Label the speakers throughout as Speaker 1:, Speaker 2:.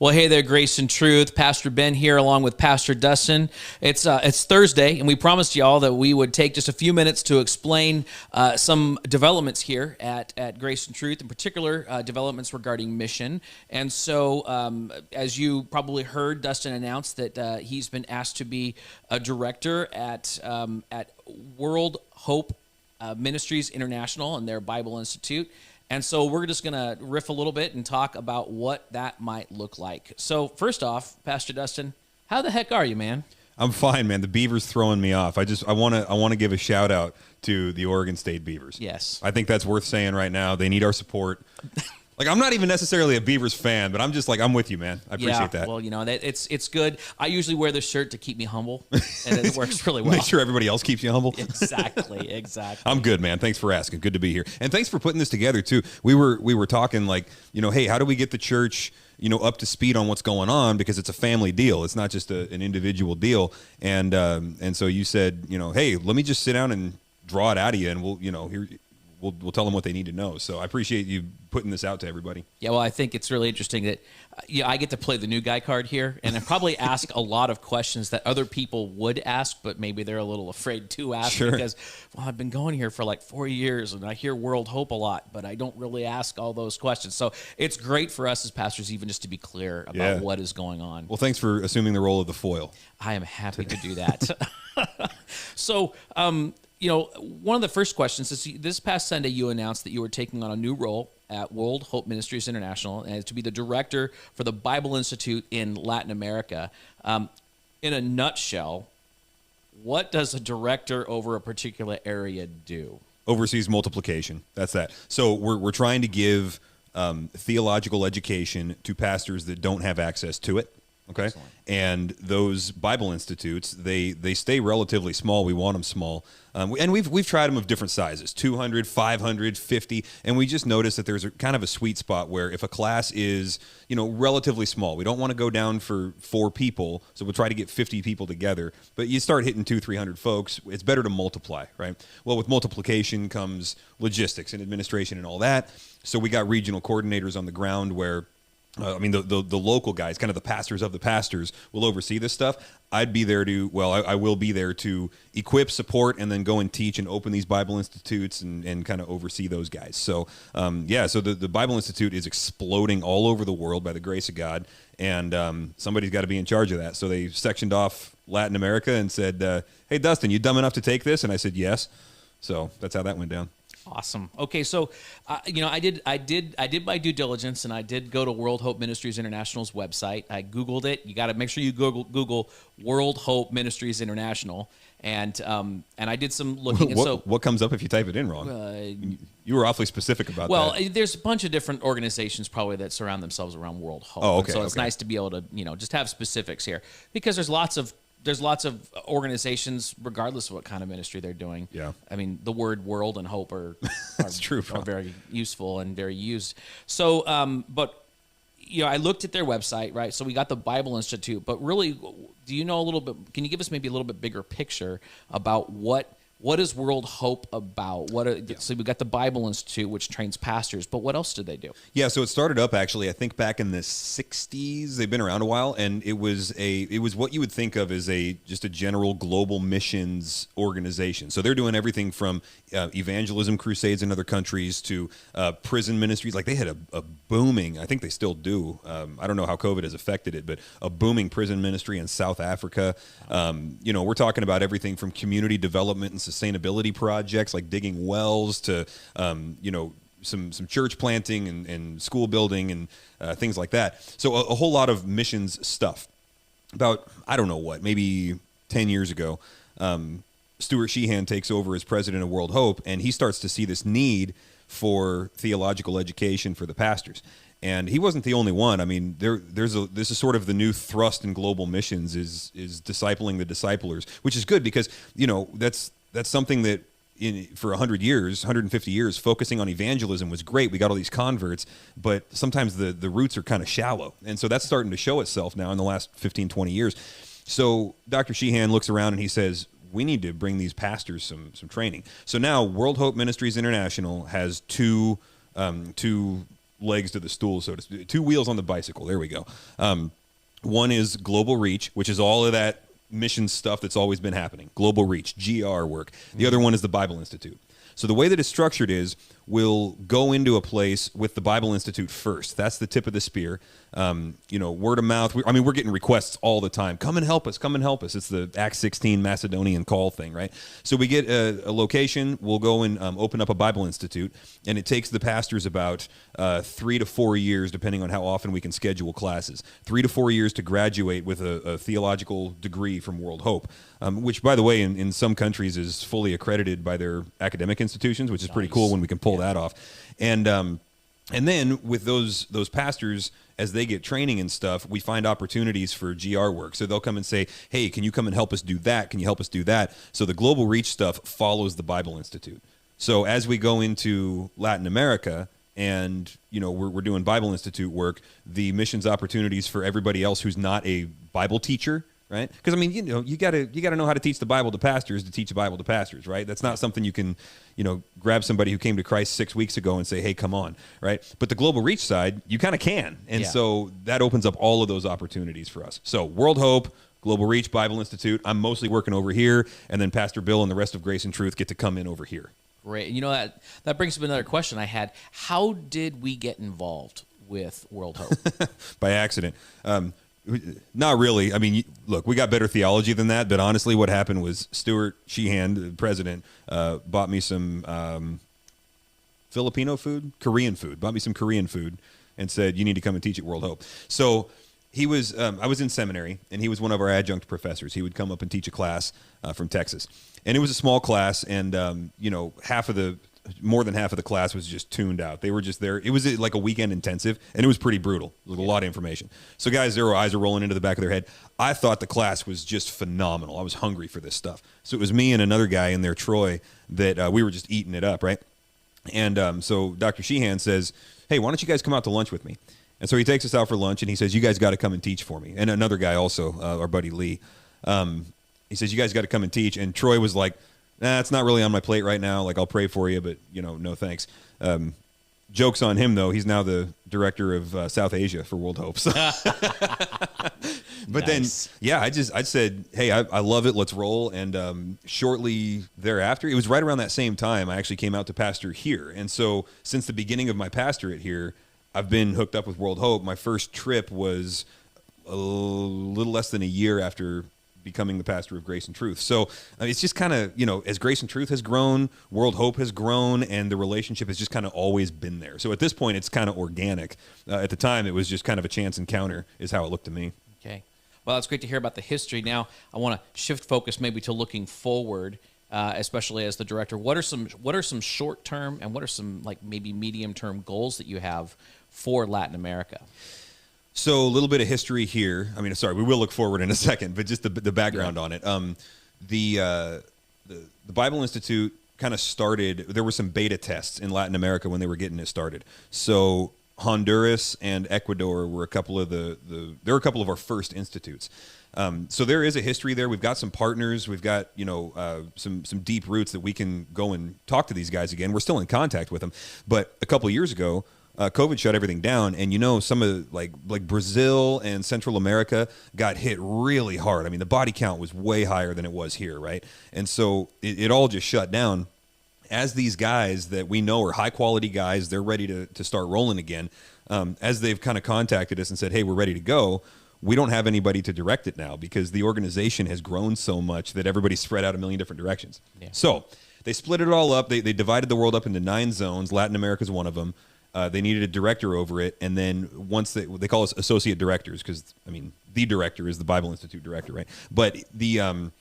Speaker 1: Well, hey there, Grace and Truth. Pastor Ben here along with Pastor Dustin. It's Thursday, and we promised y'all that we would take just a few minutes to explain some developments here at Grace and Truth, in particular developments regarding mission. And so, as you probably heard, Dustin announced that he's been asked to be a director at World Hope Ministries International and their Bible Institute. And so we're just going to riff a little bit and talk about what that might look like. So first off, Pastor Dustin, how the heck are you, man?
Speaker 2: I'm fine, man. The Beavers throwing me off. I want to give a shout out to the Oregon State Beavers.
Speaker 1: Yes.
Speaker 2: I think that's worth saying right now. They need our support. Like, I'm not even necessarily a Beavers fan, but I'm just like, I'm with you, man. I appreciate that.
Speaker 1: Well, it's good. I usually wear this shirt to keep me humble, and it works really well.
Speaker 2: Make sure everybody else keeps you humble.
Speaker 1: Exactly.
Speaker 2: I'm good, man. Thanks for asking. Good to be here. And thanks for putting this together, too. We were talking like, hey, how do we get the church, up to speed on what's going on? Because it's a family deal. It's not just an individual deal. And so you said, hey, let me just sit down and draw it out of you, and we'll tell them what they need to know. So I appreciate you putting this out to everybody.
Speaker 1: Yeah, well, I think it's really interesting that I get to play the new guy card here, and I probably ask a lot of questions that other people would ask, but maybe they're a little afraid to ask.
Speaker 2: Sure.
Speaker 1: Because, I've been going here for like 4 years, and I hear World Hope a lot, but I don't really ask all those questions. So it's great for us as pastors even just to be clear about what is going on.
Speaker 2: Well, thanks for assuming the role of the foil.
Speaker 1: I am happy to do that. So, one of the first questions is this past Sunday you announced that you were taking on a new role at World Hope Ministries International and to be the director for the Bible Institute in Latin America. In a nutshell, what does a director over a particular area do?
Speaker 2: Oversees multiplication. That's that. So we're trying to give theological education to pastors that don't have access to it. Okay.
Speaker 1: Excellent.
Speaker 2: And those Bible institutes, they stay relatively small. We want them small. And we've tried them of different sizes, 200, 500, 50. And we just noticed that there's kind of a sweet spot where if a class is, relatively small, we don't want to go down for 4 people. So we'll try to get 50 people together. But you start hitting 200, 300 folks, it's better to multiply, right? Well, with multiplication comes logistics and administration and all that. So we got regional coordinators on the ground where the local guys, kind of the pastors of the pastors, will oversee this stuff. I will be there to equip, support, and then go and teach and open these Bible institutes and kind of oversee those guys. So, so the Bible Institute is exploding all over the world by the grace of God, and somebody's got to be in charge of that. So they sectioned off Latin America and said, hey, Dustin, you dumb enough to take this? And I said, yes. So that's how that went down.
Speaker 1: Awesome. Okay, so I did my due diligence, and I did go to World Hope Ministries International's website. I Googled it. You got to make sure you Google World Hope Ministries International, and I did some looking. And
Speaker 2: what comes up if you type it in wrong? You were awfully specific about that.
Speaker 1: Well, there's a bunch of different organizations probably that surround themselves around World Hope.
Speaker 2: Oh, okay.
Speaker 1: So it's nice to be able to just have specifics here, because there's lots of organizations, regardless of what kind of ministry they're doing.
Speaker 2: Yeah.
Speaker 1: I mean, the word world and hope are
Speaker 2: true,
Speaker 1: are very useful and very used. So, I looked at their website, right? So we got the Bible Institute, but really, do you know a little bit, can you give us maybe a little bit bigger picture about what is World Hope about? So we got the Bible Institute, which trains pastors, but what else do they do?
Speaker 2: Yeah, so it started up actually, I think back in the 60s. They've been around a while, and it was what you would think of as just a general global missions organization. So they're doing everything from evangelism crusades in other countries to prison ministries. Like, they had a booming, I think they still do. I don't know how COVID has affected it, but a booming prison ministry in South Africa. We're talking about everything from community development and sustainability projects like digging wells to some church planting and school building and things like that. So a whole lot of missions stuff. About, I don't know what, maybe 10 years ago, Stuart Sheehan takes over as president of World Hope, and he starts to see this need for theological education for the pastors. And he wasn't the only one. I mean, this is sort of the new thrust in global missions is discipling the disciplers, which is good because, that's something that for 100 years, 150 years, focusing on evangelism was great. We got all these converts, but sometimes the roots are kind of shallow. And so that's starting to show itself now in the last 15, 20 years. So Dr. Sheehan looks around and he says, we need to bring these pastors some training. So now World Hope Ministries International has two legs to the stool, so to speak. Two wheels on the bicycle. There we go. One is global reach, which is all of that mission stuff that's always been happening. Global reach, GR work. The other one is the Bible Institute. So the way that it's structured is we'll go into a place with the Bible Institute first. That's the tip of the spear. Word of mouth. We're getting requests all the time. Come and help us. Come and help us. It's the Acts 16 Macedonian call thing, right? So we get a location. We'll go and open up a Bible Institute, and it takes the pastors about 3 to 4 years, depending on how often we can schedule classes. 3 to 4 years to graduate with a theological degree from World Hope, which, by the way, in some countries is fully accredited by their academic institutions, which is pretty cool when we can pull that off. And then with those pastors, as they get training and stuff, we find opportunities for GR work. So they'll come and say, hey, can you come and help us do that? Can you help us do that? So the global reach stuff follows the Bible Institute. So as we go into Latin America and, we're doing Bible Institute work, the missions opportunities for everybody else who's not a Bible teacher, right? Because you gotta know how to teach the Bible to pastors to teach the Bible to pastors, right? That's not something you can, grab somebody who came to Christ 6 weeks ago and say, hey, come on, right? But the global reach side, you kind of can, and so that opens up all of those opportunities for us. So World Hope, Global Reach, Bible Institute. I'm mostly working over here, and then Pastor Bill and the rest of Grace and Truth get to come in over here.
Speaker 1: Great. That brings up another question I had. How did we get involved with World Hope?
Speaker 2: By accident. Not really. Look, we got better theology than that, but honestly what happened was Stuart Sheehan, the president, bought me some Filipino food, Korean food, bought me some Korean food and said, you need to come and teach at World Hope. So he was, I was in seminary, and he was one of our adjunct professors. He would come up and teach a class from Texas. And it was a small class, and, more than half of the class was just tuned out. They were just there. It was like a weekend intensive, and it was pretty brutal. It was a lot of information. So guys, their eyes are rolling into the back of their head. I thought the class was just phenomenal. I was hungry for this stuff. So it was me and another guy in there, Troy, that we were just eating it up, right? And so Dr. Sheehan says, hey, why don't you guys come out to lunch with me? And so he takes us out for lunch, and he says, you guys got to come and teach for me. And another guy also, our buddy Lee, he says, you guys got to come and teach. And Troy was like, nah, it's not really on my plate right now. Like, I'll pray for you, but, no thanks. Joke's on him, though. He's now the director of South Asia for World Hope. So. But nice. Then, I said, hey, I love it. Let's roll. And shortly thereafter, it was right around that same time, I actually came out to pastor here. And so since the beginning of my pastorate here, I've been hooked up with World Hope. My first trip was a little less than a year after becoming the pastor of Grace and Truth. So it's just kind of, as Grace and Truth has grown, World Hope has grown, and the relationship has just kind of always been there. So at this point, it's kind of organic. At the time, it was just kind of a chance encounter is how it looked to me.
Speaker 1: Okay. Well, it's great to hear about the history. Now, I want to shift focus maybe to looking forward, especially as the director. What are some short-term and what are some maybe medium-term goals that you have for Latin America?
Speaker 2: So a little bit of history here. We will look forward in a second, but just the background on it. The Bible Institute kind of started. There were some beta tests in Latin America when they were getting it started. So Honduras and Ecuador were a couple of they're a couple of our first institutes. So there is a history there. We've got some partners. We've got some deep roots that we can go and talk to these guys again. We're still in contact with them, but a couple of years ago, COVID shut everything down, and some of like Brazil and Central America got hit really hard. The body count was way higher than it was here, right? And so it all just shut down. As these guys that we know are high quality guys, they're ready to start rolling again. As they've kind of contacted us and said, hey, we're ready to go. We don't have anybody to direct it now because the organization has grown so much that everybody's spread out a million different directions. Yeah. So they split it all up. They divided the world up into 9 zones. Latin America is one of them. They needed a director over it, and then once they call us associate directors because the director is the Bible Institute director, right? But the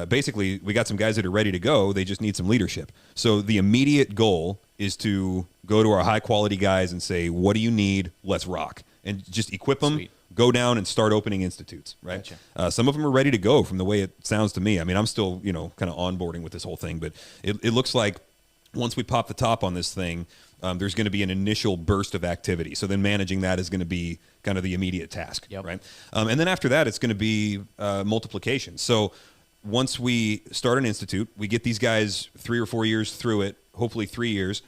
Speaker 2: basically we got some guys that are ready to go. They just need some leadership. So the immediate goal is to go to our high quality guys and say, "What do you need? Let's rock," and just equip them. Sweet. Go down and start opening institutes, right? Gotcha. Some of them are ready to go from the way it sounds to me. I'm still kind of onboarding with this whole thing, but it looks like once we pop the top on this thing. There's going to be an initial burst of activity. So then managing that is going to be kind of the immediate task, yep. Right? And then after that, it's going to be multiplication. So once we start an institute, we get these guys 3 or 4 years through it, hopefully 3 years.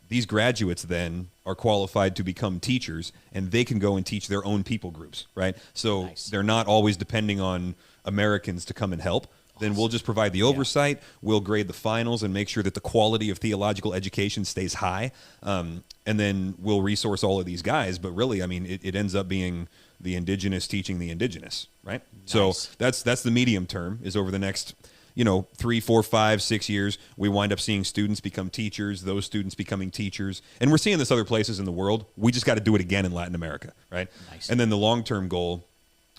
Speaker 2: these graduates then are qualified to become teachers, and they can go and teach their own people groups, right? So
Speaker 1: Nice.
Speaker 2: they're not always depending on Americans to come and help. Then we'll just provide the oversight. We'll grade the finals and make sure that the quality of theological education stays high. And then we'll resource all of these guys. But really, I mean, it ends up being the indigenous teaching the indigenous, right?
Speaker 1: Nice.
Speaker 2: So that's the medium term, is over the next 3, 4, 5, 6 years, we wind up seeing students become teachers, those students becoming teachers. And we're seeing this other places in the world. We just got to do it again in Latin America, right?
Speaker 1: Nice.
Speaker 2: And then the long-term goal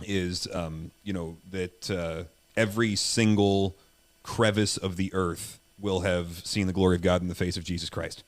Speaker 2: is, that every single crevice of the earth will have seen the glory of God in the face of Jesus Christ.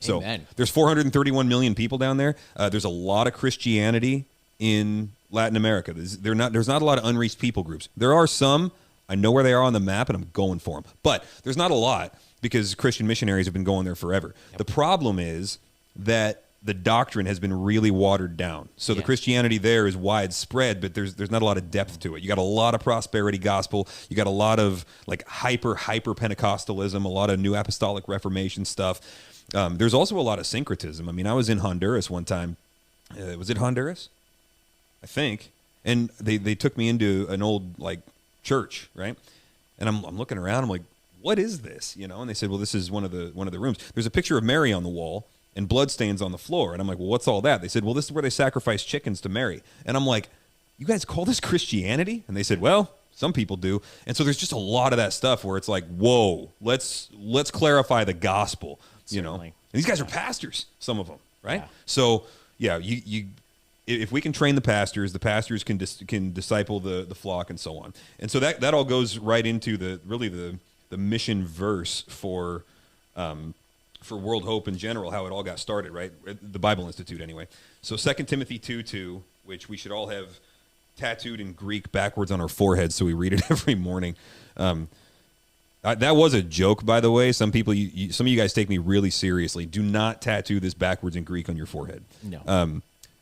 Speaker 2: So
Speaker 1: Amen.
Speaker 2: there's 431 million people down there. There's a lot of Christianity in Latin America. There's not a lot of unreached people groups. There are some. I know where they are on the map, and I'm going for them. But there's not a lot, because Christian missionaries have been going there forever. Yep. The problem is that the doctrine has been really watered down. So the Christianity there is widespread, but there's not a lot of depth to it. You got a lot of prosperity gospel. You got a lot of like hyper Pentecostalism, a lot of New Apostolic Reformation stuff. There's also a lot of syncretism. I mean, I was in Honduras one time. Was it Honduras? I think. And they took me into an old like church, right? And I'm looking around. I'm like, what is this? And they said, well, this is one of the rooms. There's a picture of Mary on the wall and bloodstains on the floor. And I'm like, well, what's all that? They said, well, this is where they sacrifice chickens to Mary. And I'm like, you guys call this Christianity? And they said, well, some people do. And so there's just a lot of that stuff where it's like, whoa, let's clarify the gospel,
Speaker 1: Certainly.
Speaker 2: And these guys are pastors, some of them, right?
Speaker 1: Yeah.
Speaker 2: So yeah, if we can train the pastors can disciple the flock and so on. And so that all goes right into the mission verse for World Hope in general, how it all got started, right? The Bible Institute, anyway. So 2 Timothy 2:2, which we should all have tattooed in Greek backwards on our foreheads, so we read it every morning. That was a joke, by the way. Some people, some of you guys take me really seriously. Do not tattoo this backwards in Greek on your forehead.
Speaker 1: No.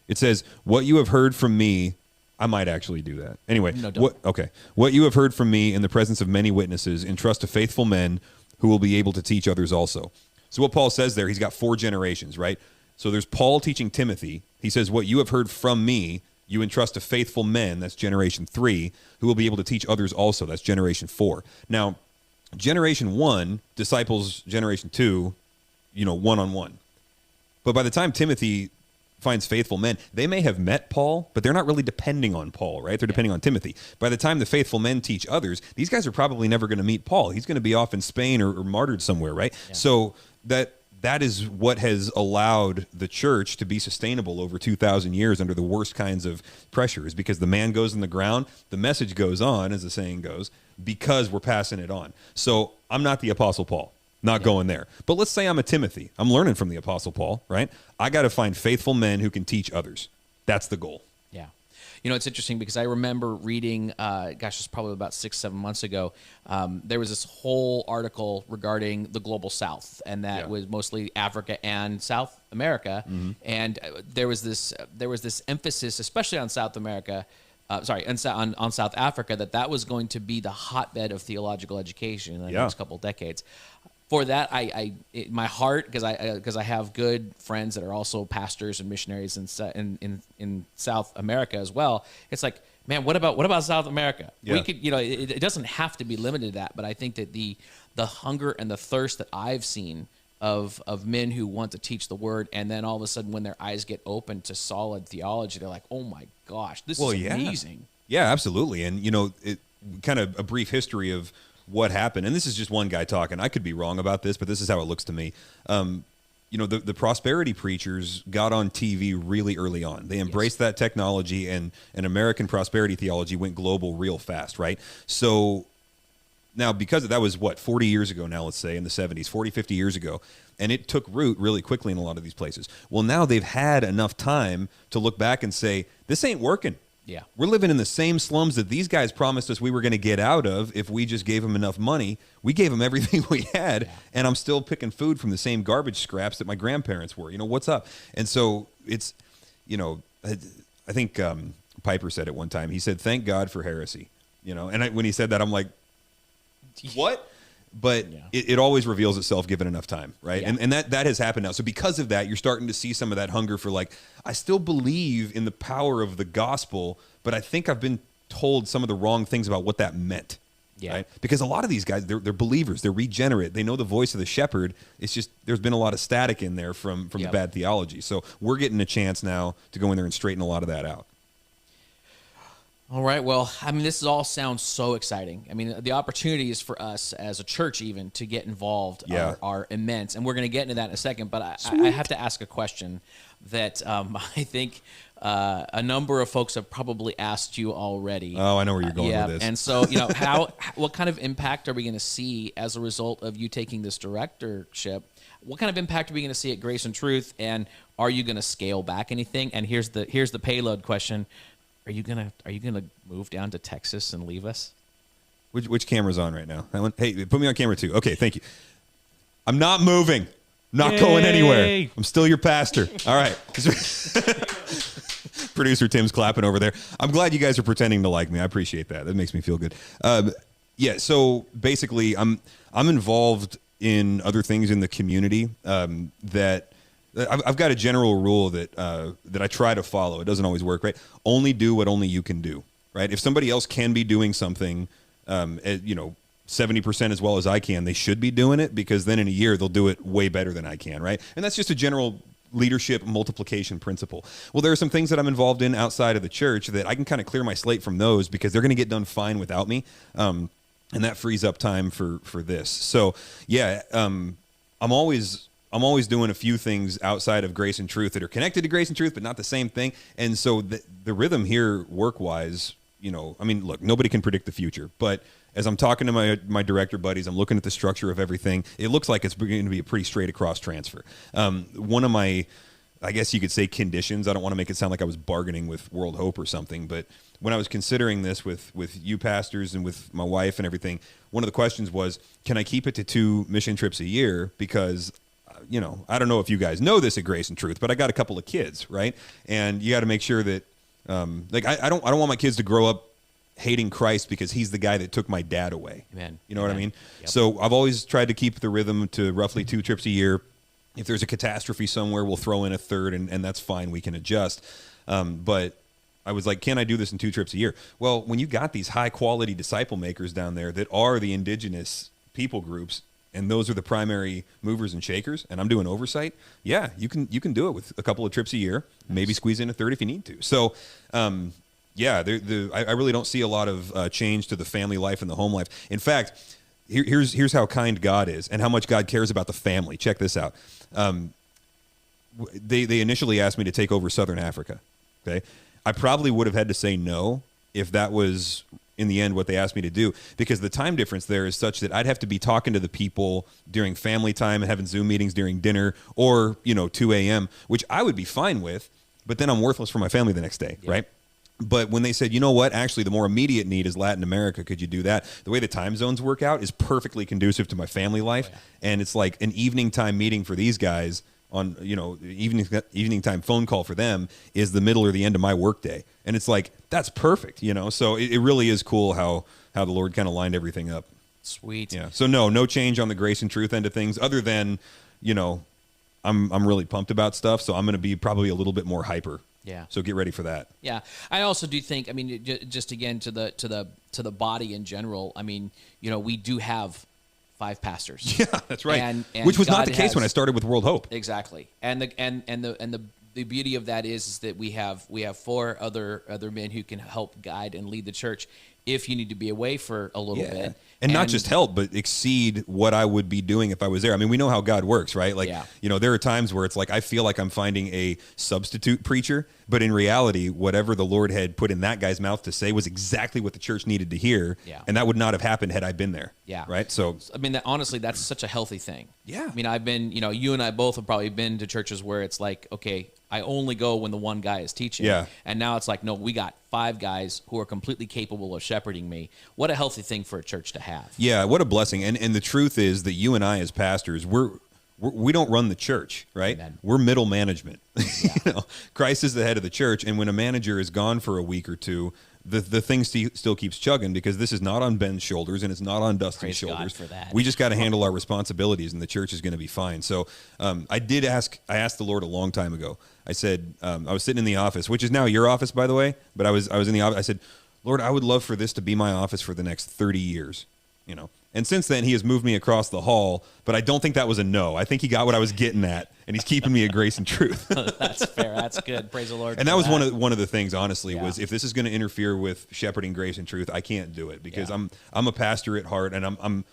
Speaker 2: It says, "What you have heard from me." I might actually do that. Anyway,
Speaker 1: No, don't.
Speaker 2: What you have heard from me in the presence of many witnesses, entrust to faithful men who will be able to teach others also. So what Paul says there, he's got 4 generations, right? So there's Paul teaching Timothy. He says, what you have heard from me, you entrust to faithful men, that's generation 3, who will be able to teach others also, that's generation 4. Now, generation 1 disciples generation 2, one-on-one. But by the time Timothy finds faithful men, they may have met Paul, but they're not really depending on Paul, right? They're depending on Timothy. By the time the faithful men teach others, these guys are probably never going to meet Paul. He's going to be off in Spain or martyred somewhere, right? Yeah. So that is what has allowed the church to be sustainable over 2,000 years under the worst kinds of pressures, because the man goes in the ground, the message goes on, as the saying goes, because we're passing it on. So I'm not the Apostle Paul. Not going there. But let's say I'm a Timothy. I'm learning from the Apostle Paul, right? I got to find faithful men who can teach others. That's the goal.
Speaker 1: Yeah. It's interesting because I remember reading, it's probably about 6-7 months ago, there was this whole article regarding the global South, and that was mostly Africa and South America. Mm-hmm. And there was this emphasis, especially on South America, on South Africa, that was going to be the hotbed of theological education in the next couple decades. For that, my heart, because I have good friends that are also pastors and missionaries in South America as well. It's like, man, what about South America? Yeah. We could, it doesn't have to be limited to that, but I think that the hunger and the thirst that I've seen of men who want to teach the word, and then all of a sudden when their eyes get open to solid theology, they're like, oh my gosh, this is amazing. Yeah,
Speaker 2: absolutely. And it kind of a brief history of what happened, and this is just one guy talking. I could be wrong about this, but this is how it looks to me. The prosperity preachers got on TV really early on. They embraced that technology, and American prosperity theology went global real fast, right? So now, because that was 40 years ago now, let's say in the 70s, 40, 50 years ago, and it took root really quickly in a lot of these places. Well, now they've had enough time to look back and say, this ain't working.
Speaker 1: Yeah,
Speaker 2: we're living in the same slums that these guys promised us we were going to get out of if we just gave them enough money. We gave them everything we had, and I'm still picking food from the same garbage scraps that my grandparents were. What's up? And so it's, I think Piper said it one time. He said, "Thank God for heresy." And when he said that, I'm like, what? but it always reveals itself given enough time, right?
Speaker 1: Yeah.
Speaker 2: And that has happened now. So because of that, you're starting to see some of that hunger for like, I still believe in the power of the gospel, but I think I've been told some of the wrong things about what that meant.
Speaker 1: Yeah.
Speaker 2: Right? Because a lot of these guys, they're believers, they're regenerate, they know the voice of the shepherd. It's just there's been a lot of static in there from the bad theology. So we're getting a chance now to go in there and straighten a lot of that out.
Speaker 1: All right. Well, I mean, this all sounds so exciting. I mean, the opportunities for us as a church even to get involved are immense. And we're going to get into that in a second. But I have to ask a question that I think a number of folks have probably asked you already.
Speaker 2: Oh, I know where you're going with this.
Speaker 1: And so, what kind of impact are we going to see as a result of you taking this directorship? What kind of impact are we going to see at Grace and Truth? And are you going to scale back anything? And here's the payload question. Are you gonna move down to Texas and leave us?
Speaker 2: Which camera's on right now? That one? Hey, put me on camera 2. Okay, thank you. I'm not moving. Not going anywhere. I'm still your pastor. All right. Producer Tim's clapping over there. I'm glad you guys are pretending to like me. I appreciate that. That makes me feel good. So basically, I'm involved in other things in the community that. I've got a general rule that I try to follow. It doesn't always work, right? Only do what only you can do, right? If somebody else can be doing something, 70% as well as I can, they should be doing it, because then in a year they'll do it way better than I can, right? And that's just a general leadership multiplication principle. Well, there are some things that I'm involved in outside of the church that I can kind of clear my slate from those, because they're going to get done fine without me, and that frees up time for this. So I'm always doing a few things outside of Grace and Truth that are connected to Grace and Truth, but not the same thing. And so the rhythm here, work-wise, look, nobody can predict the future. But as I'm talking to my director buddies, I'm looking at the structure of everything. It looks like it's going to be a pretty straight across transfer. One of my, I guess you could say, conditions, I don't want to make it sound like I was bargaining with World Hope or something, but when I was considering this with you pastors and with my wife and everything, one of the questions was, can I keep it to 2 mission trips a year? Because I don't know if you guys know this at Grace and Truth, but I got a couple of kids, right? And you got to make sure that, I don't want my kids to grow up hating Christ because he's the guy that took my dad away.
Speaker 1: Amen.
Speaker 2: You know what I mean?
Speaker 1: Yep.
Speaker 2: So I've always tried to keep the rhythm to roughly 2 trips a year. If there's a catastrophe somewhere, we'll throw in a third, and that's fine. We can adjust. But I was like, can I do this in 2 trips a year? Well, when you got these high-quality disciple makers down there that are the indigenous people groups, and those are the primary movers and shakers, and I'm doing oversight, yeah, you can do it with a couple of trips a year, maybe squeeze in a third if you need to. So, I really don't see a lot of change to the family life and the home life. In fact, here's how kind God is and how much God cares about the family. Check this out. They initially asked me to take over Southern Africa, okay? I probably would have had to say no if that was in the end what they asked me to do, because the time difference there is such that I'd have to be talking to the people during family time and having Zoom meetings during dinner or 2 a.m., which I would be fine with, but then I'm worthless for my family the next day, right? But when they said, you know what, actually the more immediate need is Latin America, could you do that? The way the time zones work out is perfectly conducive to my family life, and it's like an evening time meeting for these guys on, evening time phone call for them is the middle or the end of my workday. And it's like, that's perfect, So it really is cool how the Lord kind of lined everything up.
Speaker 1: Sweet.
Speaker 2: Yeah. So no change on the Grace and Truth end of things, other than, I'm really pumped about stuff. So I'm going to be probably a little bit more hyper.
Speaker 1: Yeah.
Speaker 2: So get ready for that.
Speaker 1: Yeah. I also do think, just again to the body in general, we do have 5 pastors.
Speaker 2: Yeah, that's right.
Speaker 1: And
Speaker 2: which was
Speaker 1: God
Speaker 2: not the case when I started with World Hope.
Speaker 1: Exactly. And the beauty of that is that we have 4 other men who can help guide and lead the church if you need to be away for a little bit.
Speaker 2: And not just help, but exceed what I would be doing if I was there. I mean, we know how God works, right? Like, there are times where it's like I feel like I'm finding a substitute preacher, but in reality, whatever the Lord had put in that guy's mouth to say was exactly what the church needed to hear.
Speaker 1: Yeah.
Speaker 2: And that would not have happened had I been there.
Speaker 1: Yeah.
Speaker 2: Right? So,
Speaker 1: honestly, that's such a healthy thing.
Speaker 2: Yeah.
Speaker 1: I've been, you and I both have probably been to churches where it's like, okay, I only go when the one guy is teaching.
Speaker 2: Yeah.
Speaker 1: And now it's like, no, we got 5 guys who are completely capable of shepherding me. What a healthy thing for a church to have.
Speaker 2: Yeah, what a blessing. And the truth is that you and I as pastors, we don't run the church, right?
Speaker 1: Amen.
Speaker 2: We're middle management.
Speaker 1: Yeah.
Speaker 2: Christ is the head of the church, and when a manager is gone for a week or two, the thing still keeps chugging because this is not on Ben's shoulders and it's not on Dustin's
Speaker 1: Praise
Speaker 2: shoulders.
Speaker 1: God for that.
Speaker 2: We just got to handle our responsibilities, and the church is going to be fine. So I asked the Lord a long time ago. I said, I was sitting in the office, which is now your office, by the way, but I was in the office. I said, Lord, I would love for this to be my office for the next 30 years, And since then, he has moved me across the hall, but I don't think that was a no. I think he got what I was getting at, and he's keeping me at Grace and Truth.
Speaker 1: That's fair. That's good. Praise the Lord.
Speaker 2: And that was one of the things, honestly, was if this is going to interfere with shepherding Grace and Truth, I can't do it because I'm a pastor at heart, and I'm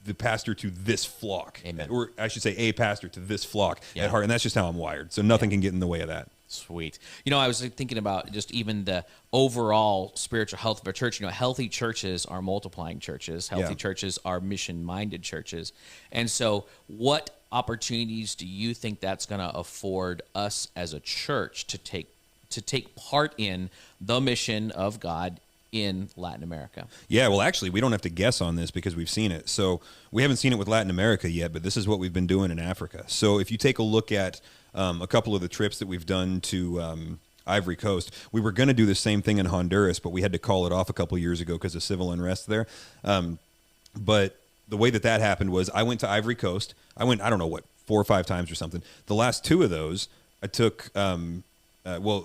Speaker 2: the pastor to this flock.
Speaker 1: Amen.
Speaker 2: Or I should say a pastor to this flock at heart, and that's just how I'm wired. So nothing can get in the way of that.
Speaker 1: Sweet. I was thinking about just even the overall spiritual health of a church. Healthy churches are multiplying churches. Healthy churches are mission-minded churches. And so what opportunities do you think that's going to afford us as a church to take part in the mission of God in Latin America?
Speaker 2: Yeah, well, actually, we don't have to guess on this because we've seen it. So we haven't seen it with Latin America yet, but this is what we've been doing in Africa. So if you take a look at a couple of the trips that we've done to Ivory Coast, we were going to do the same thing in Honduras, but we had to call it off a couple of years ago because of civil unrest there. But the way that happened was I went to Ivory Coast. I went, I don't know what, 4 or 5 times or something. The last 2 of those, I took, I went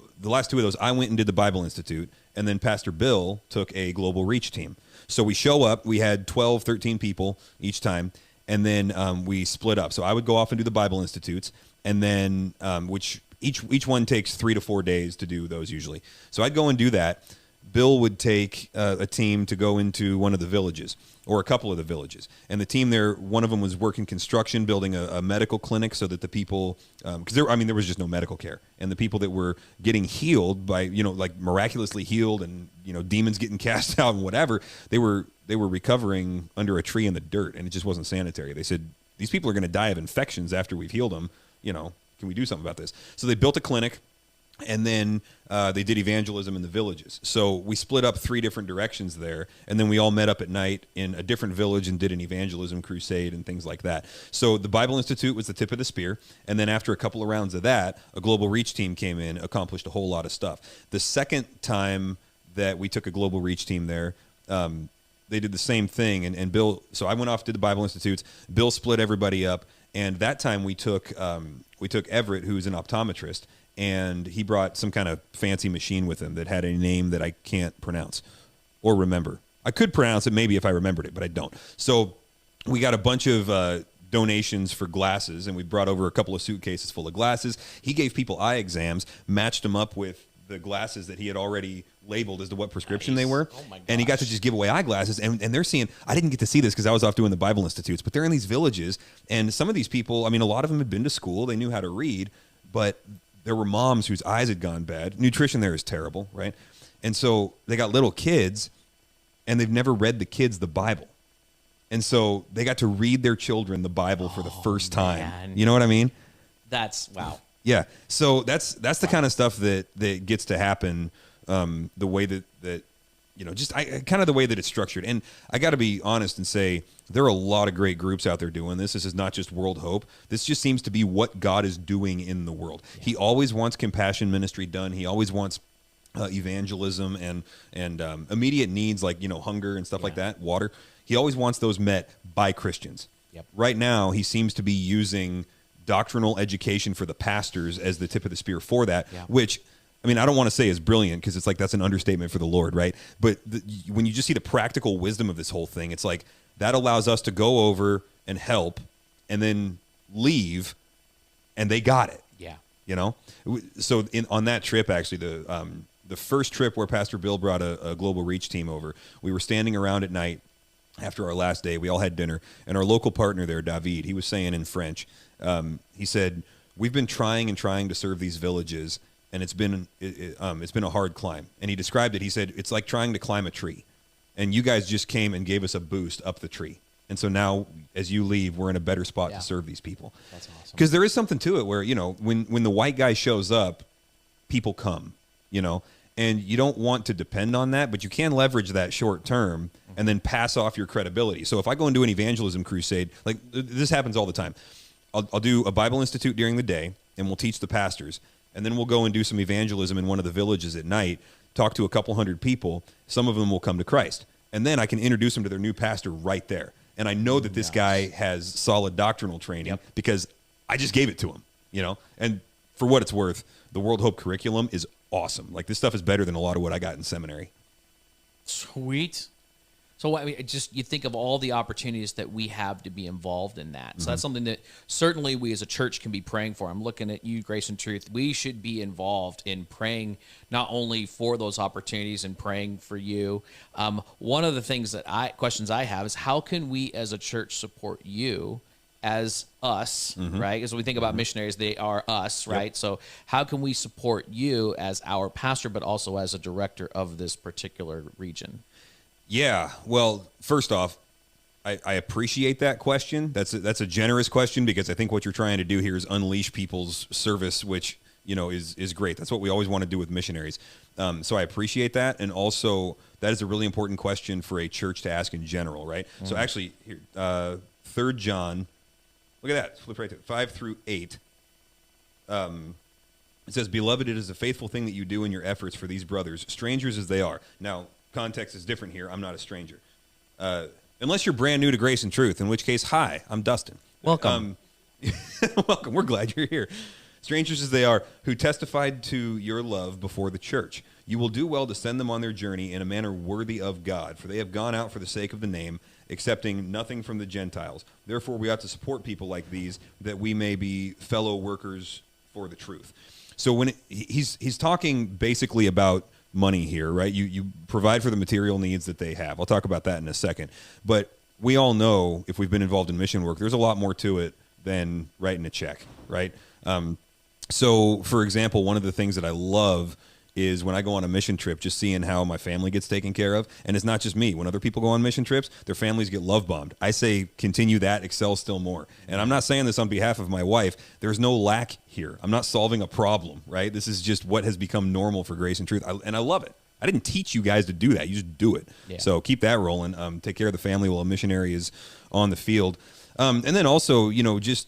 Speaker 2: and did the Bible Institute, and then Pastor Bill took a global reach team. So we show up, we had 12, 13 people each time, and then we split up. So I would go off and do the Bible Institutes, and then which each one takes 3 to 4 days to do those usually. So I'd go and do that. Bill would take a team to go into one of the villages or a couple of the villages. And the team there, one of them was working construction, building a medical clinic so that the people, because there was just no medical care. And the people that were getting healed by, like miraculously healed and, demons getting cast out and whatever, they were recovering under a tree in the dirt, and it just wasn't sanitary. They said, these people are going to die of infections after we've healed them. Can we do something about this? So they built a clinic. And then they did evangelism in the villages. So we split up 3 different directions there, and then we all met up at night in a different village and did an evangelism crusade and things like that. So the Bible Institute was the tip of the spear, and then after a couple of rounds of that, a global reach team came in, accomplished a whole lot of stuff. The second time that we took a global reach team there, they did the same thing, and Bill, so I went off to the Bible Institutes, Bill split everybody up, and that time we took Everett, who's an optometrist, and he brought some kind of fancy machine with him that had a name that I can't pronounce or remember. I could pronounce it maybe if I remembered it, but I don't. So we got a bunch of donations for glasses, and we brought over a couple of suitcases full of glasses. He gave people eye exams, matched them up with the glasses that he had already labeled as to what prescription they were.
Speaker 1: Oh my gosh.
Speaker 2: And he got to just give away eyeglasses. And they're seeing, I didn't get to see this because I was off doing the Bible Institutes, but they're in these villages. And some of these people, a lot of them had been to school. They knew how to read, but there were moms whose eyes had gone bad. Nutrition there is terrible, right? And so they got little kids, and they've never read the kids the Bible. And so they got to read their children the Bible for the first time.
Speaker 1: Man.
Speaker 2: You know what I mean?
Speaker 1: That's, wow.
Speaker 2: Yeah. So that's the kind of stuff that gets to happen the way that just kind of the way that it's structured. And I got to be honest and say there are a lot of great groups out there doing this. This is not just World Hope. This just seems to be what God is doing in the world. Yeah. He always wants compassion ministry done. He always wants evangelism and immediate needs like, hunger and stuff like that, water. He always wants those met by Christians.
Speaker 1: Yep.
Speaker 2: Right now, he seems to be using doctrinal education for the pastors as the tip of the spear for that, which I don't want to say is brilliant because it's like that's an understatement for the Lord, right? But when you just see the practical wisdom of this whole thing, it's like that allows us to go over and help and then leave, and they got it.
Speaker 1: Yeah.
Speaker 2: So on that trip, actually, the first trip where Pastor Bill brought a global reach team over, we were standing around at night after our last day. We all had dinner, and our local partner there, David, he was saying in French, he said, "We've been trying to serve these villages, and it's been a hard climb." And he described it. He said, "It's like trying to climb a tree, and you guys just came and gave us a boost up the tree. And so now, as you leave, we're in a better spot to serve these people."
Speaker 1: That's awesome.
Speaker 2: Because there is something to it where when the white guy shows up, people come. And you don't want to depend on that, but you can leverage that short term and then pass off your credibility. So if I go and do an evangelism crusade, like this happens all the time. I'll do a Bible Institute during the day, and we'll teach the pastors, and then we'll go and do some evangelism in one of the villages at night. talk to a couple hundred people. Some of them will come to Christ. And then I can introduce them to their new pastor right there. And I know that this guy has solid doctrinal training because I just gave it to him, you know? And for what it's worth, the World Hope curriculum is awesome. Like, this stuff is better than a lot of what I got in seminary.
Speaker 1: Sweet. So I mean, just you think of all the opportunities that we have to be involved in that. So that's something that certainly we as a church can be praying for. I'm looking at you, Grace and Truth. We should be involved in praying not only for those opportunities and praying for you. One of the things questions I have is how can we as a church support you as us, right? As we think about missionaries, they are us, right? So how can we support you as our pastor, but also as a director of this particular region?
Speaker 2: Yeah, well, first off, I appreciate that question. That's a generous question because I think what you're trying to do here is unleash people's service, which, you know, is great. That's what we always want to do with missionaries. So I appreciate that, and also that is a really important question for a church to ask in general, right? So actually, here, 3 John, look at that, flip right to it, 5 through 8. It says, "Beloved, it is a faithful thing that you do in your efforts for these brothers, strangers as they are." Now, context is different here. I'm not a stranger. Unless you're brand new to Grace and Truth, in which case, hi, I'm Dustin.
Speaker 1: Welcome.
Speaker 2: Welcome. We're glad you're here. Strangers as they are, who testified to your love before the church. You will do well to send them on their journey in a manner worthy of God, for they have gone out for the sake of the name, accepting nothing from the Gentiles. Therefore, we ought to support people like these, that we may be fellow workers for the truth. So when he's talking basically about money here, right? You provide for the material needs that they have. I'll talk about that in a second. But we all know, if we've been involved in mission work, there's a lot more to it than writing a check, right? So, for example, one of the things that I love is when I go on a mission trip, just seeing how my family gets taken care of. And it's not just me. When other people go on mission trips, their families get love bombed. I say continue that, excel still more. And I'm not saying this on behalf of my wife. There's no lack here. I'm not solving a problem, right? This is just what has become normal for Grace and Truth. And I love it. I didn't teach you guys to do that. You just do it. Yeah. So keep that rolling. Take care of the family while a missionary is on the field. And then also, you know, just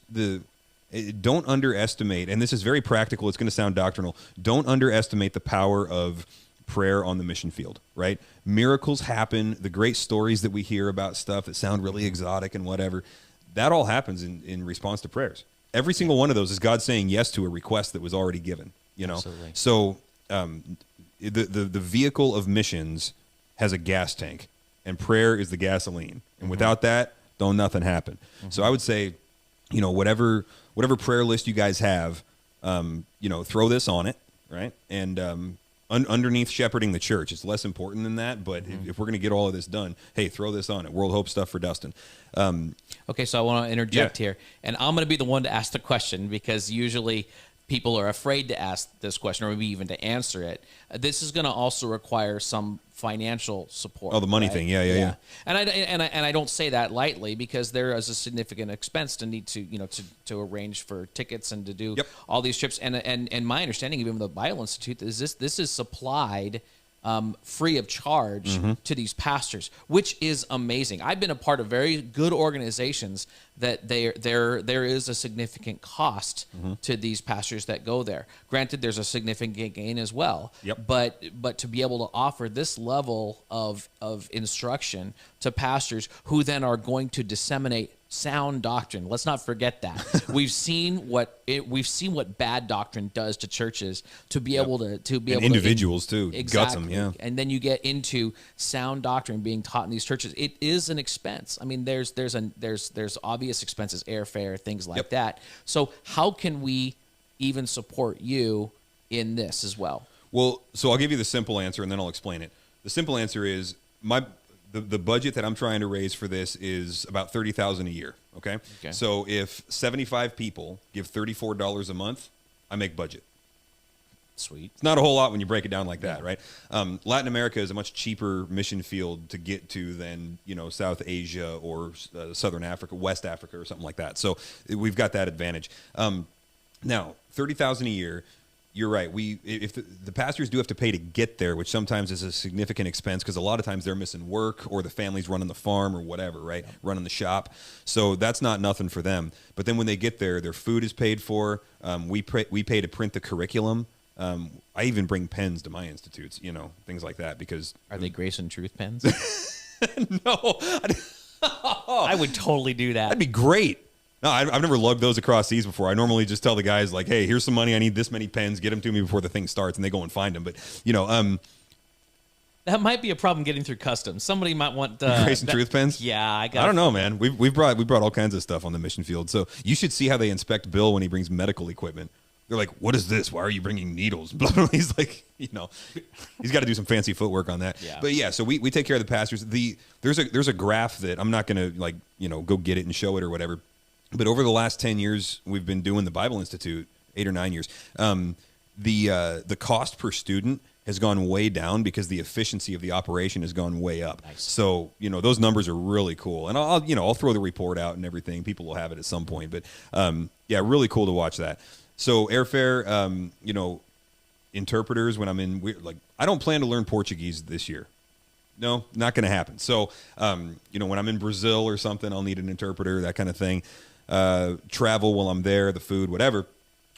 Speaker 2: don't underestimate, and this is very practical, it's going to sound doctrinal, don't underestimate the power of prayer on the mission field, right? Miracles happen, the great stories that we hear about stuff that sound really exotic and whatever, that all happens in response to prayers. Every single one of those is God saying yes to a request that was already given, you know? Absolutely. So the vehicle of missions has a gas tank, and prayer is the gasoline. And without that, don't nothing happen. So I would say, you know, whatever prayer list you guys have, you know, throw this on it, right? And underneath shepherding the church, it's less important than that. But if we're going to get all of this done, hey, throw this on it. World Hope stuff for Dustin.
Speaker 1: Okay, so I want to interject here, and I'm going to be the one to ask the question because usually people are afraid to ask this question or maybe even to answer it. This is going to also require some financial support.
Speaker 2: Oh, the money thing, yeah.
Speaker 1: And I don't say that lightly because there is a significant expense to need to to arrange for tickets and to do all these trips. And my understanding, even with the Bible Institute, is this is supplied free of charge to these pastors, which is amazing. I've been a part of very good organizations that there is a significant cost to these pastors that go there. Granted, there's a significant gain as well. But to be able to offer this level of instruction to pastors who then are going to disseminate sound doctrine. Let's not forget that. We've seen what bad doctrine does to churches to be able to
Speaker 2: individuals too.
Speaker 1: Exactly.
Speaker 2: Guts them, yeah.
Speaker 1: And then you get into sound doctrine being taught in these churches. It is an expense. I mean, there's obvious expenses, airfare, things like that. So how can we even support you in this as well?
Speaker 2: Well, so I'll give you the simple answer and then I'll explain it. The simple answer is the budget that I'm trying to raise for this is about $30,000 a year. Okay. So if 75 people give $34 a month, I make budget.
Speaker 1: Sweet.
Speaker 2: It's not a whole lot when you break it down like that, right? Latin America is a much cheaper mission field to get to than, you know, South Asia or Southern Africa, West Africa, or something like that. So we've got that advantage. Now, $30,000 a year. You're right. If the pastors do have to pay to get there, which sometimes is a significant expense because a lot of times they're missing work or the family's running the farm or whatever, right? Running the shop. So that's not nothing for them. But then when they get there, their food is paid for. We pay to print the curriculum I even bring pens to my institutes, things like that, because
Speaker 1: Are they Grace and Truth pens?
Speaker 2: no,
Speaker 1: I would totally do that.
Speaker 2: that'd be great. No, I've never lugged those across seas before. I normally just tell the guys like, hey, here's some money. I need this many pens. Get them to me before the thing starts, and they go and find them. But
Speaker 1: that might be a problem getting through customs. Somebody might want
Speaker 2: Grace and Truth pens.
Speaker 1: Yeah, I
Speaker 2: don't know, man. We brought all kinds of stuff on the mission field. So you should see how they inspect Bill when he brings medical equipment. They're like, what is this? Why are you bringing needles? He's like, he's got to do some fancy footwork on that.
Speaker 1: Yeah.
Speaker 2: But yeah, so we take care of the pastors. There's a graph that I'm not going to go get it and show it or whatever. But over the last 10 years, we've been doing the Bible Institute, 8 or 9 years. The cost per student has gone way down because the efficiency of the operation has gone way up.
Speaker 1: Nice.
Speaker 2: So, those numbers are really cool. And I'll throw the report out and everything. People will have it at some point. But yeah, really cool to watch that. So Airfare, interpreters, when I'm in, I don't plan to learn Portuguese this year. No, not going to happen. So, when I'm in Brazil or something, I'll need an interpreter, that kind of thing. Travel while I'm there, the food, whatever.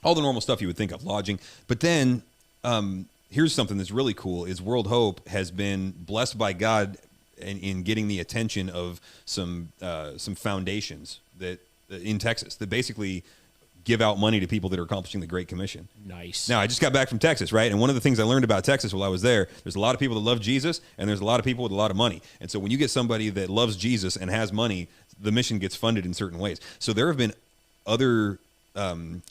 Speaker 2: All the normal stuff you would think of, lodging. But then here's something that's really cool is World Hope has been blessed by God in getting the attention of some foundations that in Texas that basically give out money to people that are accomplishing the Great Commission.
Speaker 1: Nice.
Speaker 2: Now, I just got back from Texas, right? And one of the things I learned about Texas while I was there's a lot of people that love Jesus, and there's a lot of people with a lot of money. And so when you get somebody that loves Jesus and has money, the mission gets funded in certain ways. So there have been other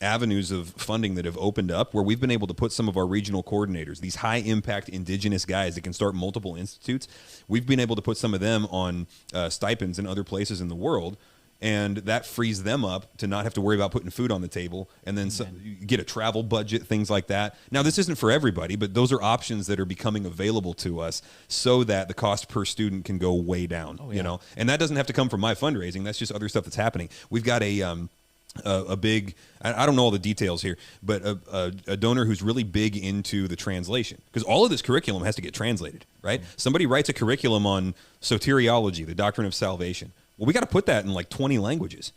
Speaker 2: avenues of funding that have opened up where we've been able to put some of our regional coordinators, these high-impact indigenous guys that can start multiple institutes, we've been able to put some of them on stipends in other places in the world. And that frees them up to not have to worry about putting food on the table and then you get a travel budget, things like that. Now, this isn't for everybody, but those are options that are becoming available to us so that the cost per student can go way down, And that doesn't have to come from my fundraising. That's just other stuff that's happening. We've got a big, I don't know all the details here, but a donor who's really big into the translation because all of this curriculum has to get translated, right? Mm-hmm. Somebody writes a curriculum on soteriology, the doctrine of salvation. Well, we got to put that in like 20 languages,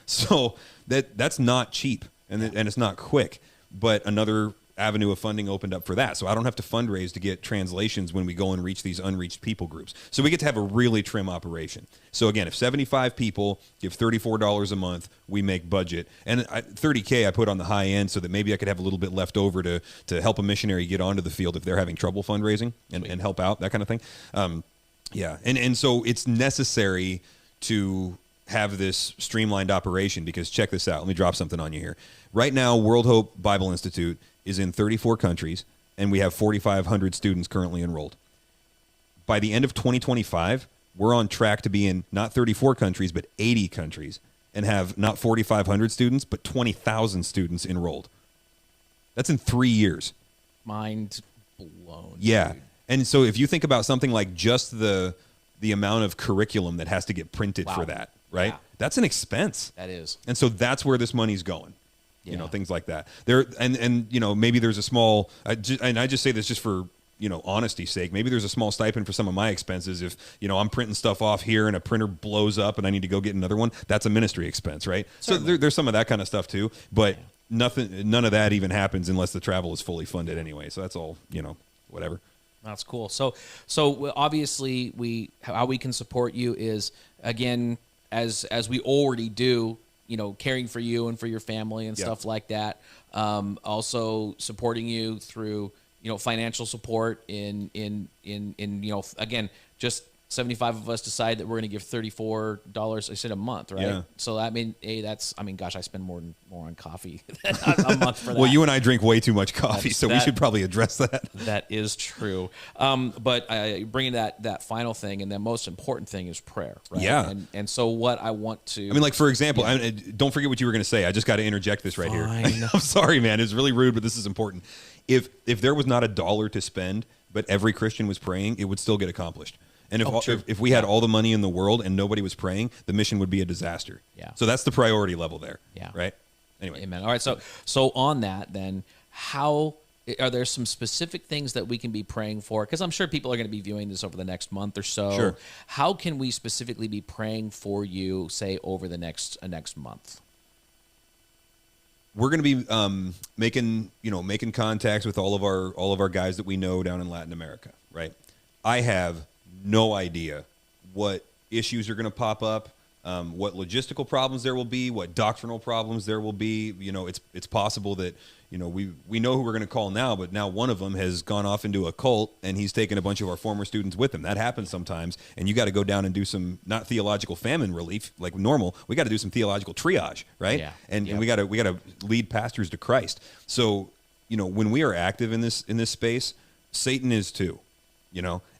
Speaker 2: So that's not cheap and it's not quick. But another avenue of funding opened up for that. So I don't have to fundraise to get translations when we go and reach these unreached people groups. So we get to have a really trim operation. So again, if 75 people give $34 a month, we make budget. And $30K I put on the high end so that maybe I could have a little bit left over to help a missionary get onto the field if they're having trouble fundraising and help out, that kind of thing. Yeah. And so it's necessary to have this streamlined operation because check this out. Let me drop something on you here. Right now, World Hope Bible Institute is in 34 countries, and we have 4,500 students currently enrolled. By the end of 2025, we're on track to be in not 34 countries, but 80 countries and have not 4,500 students, but 20,000 students enrolled. That's in 3 years.
Speaker 1: Mind blown.
Speaker 2: Yeah.
Speaker 1: Dude.
Speaker 2: And so if you think about something like just the amount of curriculum that has to get printed for that, right?
Speaker 1: Yeah.
Speaker 2: That's an expense.
Speaker 1: That is.
Speaker 2: And so that's where this money's going.
Speaker 1: Yeah.
Speaker 2: Things like that. There and maybe there's a small and I just say this just for, honesty's sake. Maybe there's a small stipend for some of my expenses if, I'm printing stuff off here and a printer blows up and I need to go get another one. That's a ministry expense, right? Certainly. So there's some of that kind of stuff too, but none of that even happens unless the travel is fully funded anyway. So that's all, whatever.
Speaker 1: That's cool. So obviously how we can support you is again as we already do, caring for you and for your family and stuff like that. Also supporting you through financial support in again just 75 of us decide that we're going to give $34 I said a month, right?
Speaker 2: Yeah.
Speaker 1: So gosh, I spend more on coffee a month for that.
Speaker 2: Well, you and I drink way too much coffee, so we should probably address that.
Speaker 1: That is true. But bringing that final thing, and the most important thing is prayer, right?
Speaker 2: Yeah.
Speaker 1: And so what I want to...
Speaker 2: like, for example, don't forget what you were going to say. I just got to interject this right here. I'm sorry, man. It's really rude, but this is important. If there was not $1 to spend, but every Christian was praying, it would still get accomplished. And if we had all the money in the world and nobody was praying, the mission would be a disaster.
Speaker 1: Yeah.
Speaker 2: So that's the priority level there.
Speaker 1: Yeah.
Speaker 2: Right? Anyway.
Speaker 1: Amen. All right. So on that, then, how are there some specific things that we can be praying for? Because I'm sure people are going to be viewing this over the next month or so.
Speaker 2: Sure.
Speaker 1: How can we specifically be praying for you, say, over the next month?
Speaker 2: we're going to be making contacts with all of our guys that we know down in Latin America, right? I have no idea what issues are going to pop up, what logistical problems there will be, what doctrinal problems there will be. It's possible that we know who we're going to call now, but now one of them has gone off into a cult and he's taken a bunch of our former students with him. That happens sometimes, and you got to go down and do some not theological famine relief like normal. We got to do some theological triage, right?
Speaker 1: Yeah.
Speaker 2: And we got to lead pastors to Christ. So when we are active in this space, Satan is too.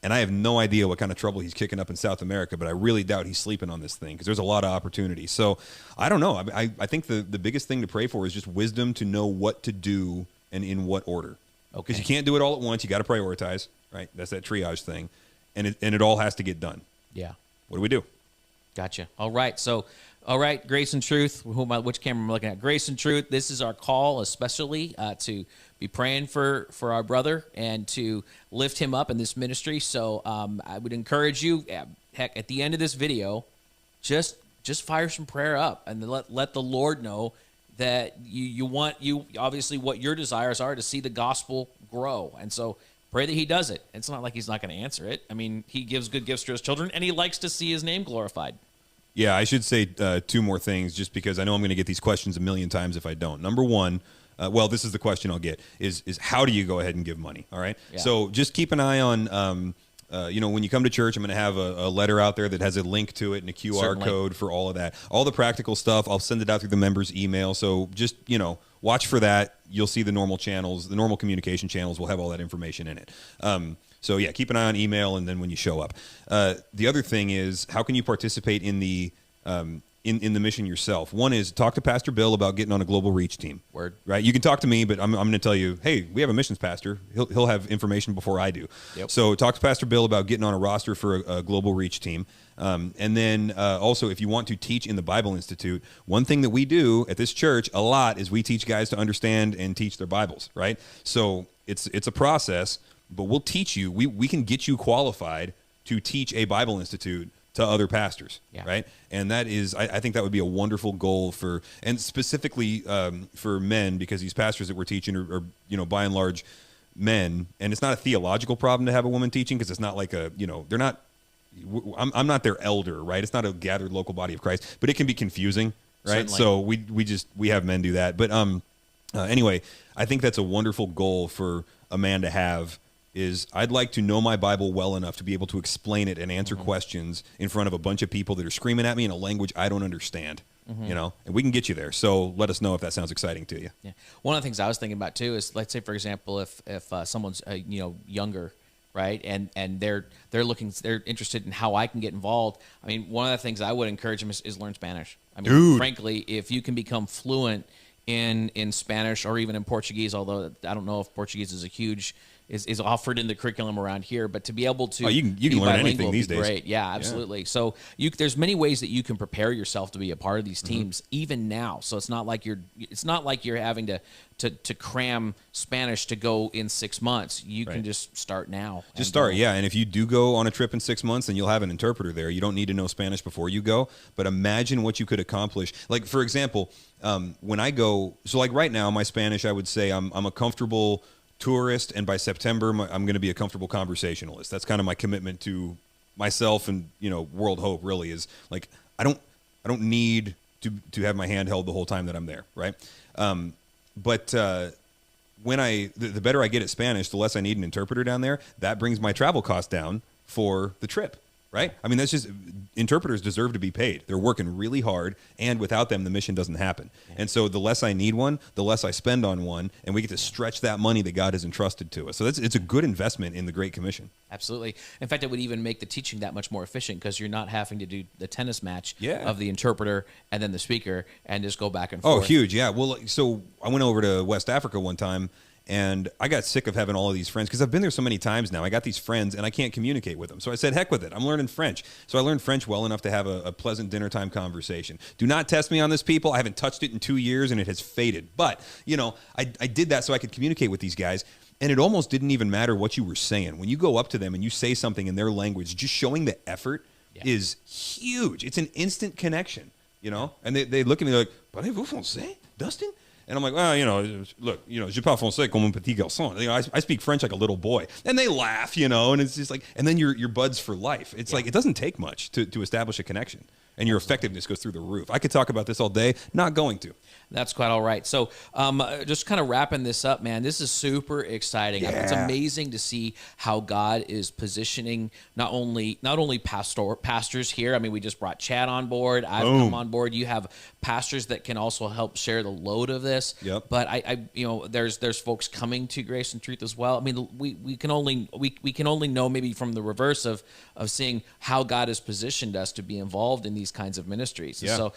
Speaker 2: And I have no idea what kind of trouble he's kicking up in South America, but I really doubt he's sleeping on this thing because there's a lot of opportunity. So I don't know. I think the biggest thing to pray for is just wisdom to know what to do and in what order.
Speaker 1: Okay.
Speaker 2: Because you can't do it all at once. You got to prioritize, right? That's that triage thing. And it all has to get done.
Speaker 1: Yeah.
Speaker 2: What do we do?
Speaker 1: Gotcha. All right. So, Grace and Truth. Which camera am I looking at? Grace and Truth. This is our call, especially to be praying for our brother and to lift him up in this ministry. So I would encourage you, heck, at the end of this video, just fire some prayer up and let the Lord know that you obviously what your desires are to see the gospel grow. And so pray that he does it. It's not like he's not going to answer it. I mean, he gives good gifts to his children and he likes to see his name glorified.
Speaker 2: Yeah, I should say two more things just because I know I'm going to get these questions a million times if I don't. Number one, this is the question I'll get, is how do you go ahead and give money, all right?
Speaker 1: Yeah.
Speaker 2: So just keep an eye on, when you come to church, I'm going to have a letter out there that has a link to it and a QR
Speaker 1: Certainly.
Speaker 2: code for all of that. All the practical stuff, I'll send it out through the members' email. So just, watch for that. You'll see the normal channels, the normal communication channels will have all that information in it. So yeah, keep an eye on email and then when you show up. The other thing is, how can you participate in the in the mission yourself? One is talk to Pastor Bill about getting on a global reach team.
Speaker 1: Word.
Speaker 2: Right? You can talk to me, but I'm going to tell you, hey, we have a missions pastor. He'll have information before I do.
Speaker 1: Yep.
Speaker 2: So talk to Pastor Bill about getting on a roster for a global reach team. And then also, if you want to teach in the Bible Institute, one thing that we do at this church a lot is we teach guys to understand and teach their Bibles, right? So it's a process, but we'll teach you. We can get you qualified to teach a Bible Institute to other pastors, right? And that is, I think that would be a wonderful goal and specifically for men, because these pastors that we're teaching are by and large men, and it's not a theological problem to have a woman teaching because it's not like they're not. I'm not their elder, right? It's not a gathered local body of Christ, but it can be confusing, right?
Speaker 1: Certainly.
Speaker 2: So we have men do that, but anyway, I think that's a wonderful goal for a man to have. Is I'd like to know my Bible well enough to be able to explain it and answer questions in front of a bunch of people that are screaming at me in a language I don't understand, and we can get you there. So let us know if that sounds exciting to you.
Speaker 1: Yeah. One of the things I was thinking about too is, let's say, for example, if someone's younger, right, and they're interested in how I can get involved. I mean, one of the things I would encourage them is learn Spanish. I mean,
Speaker 2: Dude.
Speaker 1: Frankly, if you can become fluent in Spanish or even in Portuguese, although I don't know if Portuguese is offered in the curriculum around here, but to be able to
Speaker 2: you can learn anything these days.
Speaker 1: Great. Yeah, absolutely. Yeah. So there's many ways that you can prepare yourself to be a part of these teams, even now. So it's not like you're having to cram Spanish to go in 6 months. You can just start now.
Speaker 2: Just start, yeah. And if you do go on a trip in 6 months, then you'll have an interpreter there. You don't need to know Spanish before you go. But imagine what you could accomplish. Like, for example, when I go, so like right now, my Spanish, I would say I'm a comfortable tourist, and by September, I'm going to be a comfortable conversationalist. That's kind of my commitment to myself and World Hope. Really is like I don't need to have my hand held the whole time that I'm there, right? But when the better I get at Spanish, the less I need an interpreter down there. That brings my travel costs down for the trip, right? I mean, that's just, interpreters deserve to be paid. They're working really hard, and without them, the mission doesn't happen. And so the less I need one, the less I spend on one, and we get to stretch that money that God has entrusted to us. So it's a good investment in the Great Commission.
Speaker 1: Absolutely. In fact, it would even make the teaching that much more efficient because you're not having to do the tennis match of the interpreter and then the speaker and just go back and forth.
Speaker 2: Oh, huge, yeah. Well, so I went over to West Africa one time, and I got sick of having all of these friends because I've been there so many times now. I got these friends, and I can't communicate with them. So I said, heck with it. I'm learning French. So I learned French well enough to have a pleasant dinner time conversation. Do not test me on this, people. I haven't touched it in 2 years, and it has faded. But, I did that so I could communicate with these guys, and it almost didn't even matter what you were saying. When you go up to them and you say something in their language, just showing the effort is huge. It's an instant connection, And they look at me like, parlez-vous français, Dustin? And I'm like, well, look, je parle français comme un petit garçon. I speak French like a little boy. And they laugh, and it's just like, and then you're buds for life. It's like, it doesn't take much to establish a connection. And your effectiveness goes through the roof. I could talk about this all day, not going to.
Speaker 1: That's quite all right. So just kind of wrapping this up, man, this is super exciting.
Speaker 2: Yeah.
Speaker 1: It's amazing to see how God is positioning not only pastors here. I mean, we just brought Chad on board. I've come on board. You have pastors that can also help share the load of this.
Speaker 2: Yep.
Speaker 1: But there's folks coming to Grace and Truth as well. I mean, we can only know maybe from the reverse of seeing how God has positioned us to be involved in these kinds of ministries.
Speaker 2: Yeah.
Speaker 1: So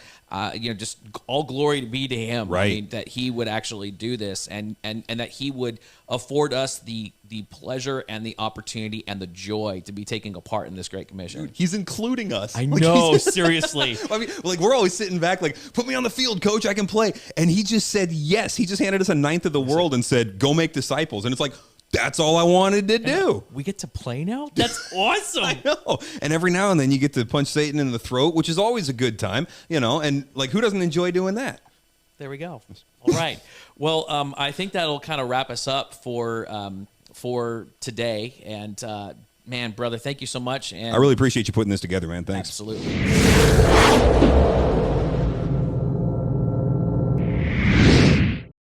Speaker 1: just all glory to be to him,
Speaker 2: right?
Speaker 1: I mean, that he would actually do this, and that he would afford us the pleasure and the opportunity and the joy to be taking a part in this great commission.
Speaker 2: Dude, he's including us.
Speaker 1: I know, seriously.
Speaker 2: I mean, like, we're always sitting back, like, put me on the field, coach, I can play. And he just said yes. He just handed us a ninth of the world and said, go make disciples. And it's like, that's all I wanted to do.
Speaker 1: We get to play now? That's awesome.
Speaker 2: I know. And every now and then you get to punch Satan in the throat, which is always a good time, and like, who doesn't enjoy doing that?
Speaker 1: There we go. All right. Well, I think that'll kind of wrap us up for today. And man, brother, thank you so much. And
Speaker 2: I really appreciate you putting this together, man. Thanks.
Speaker 1: Absolutely.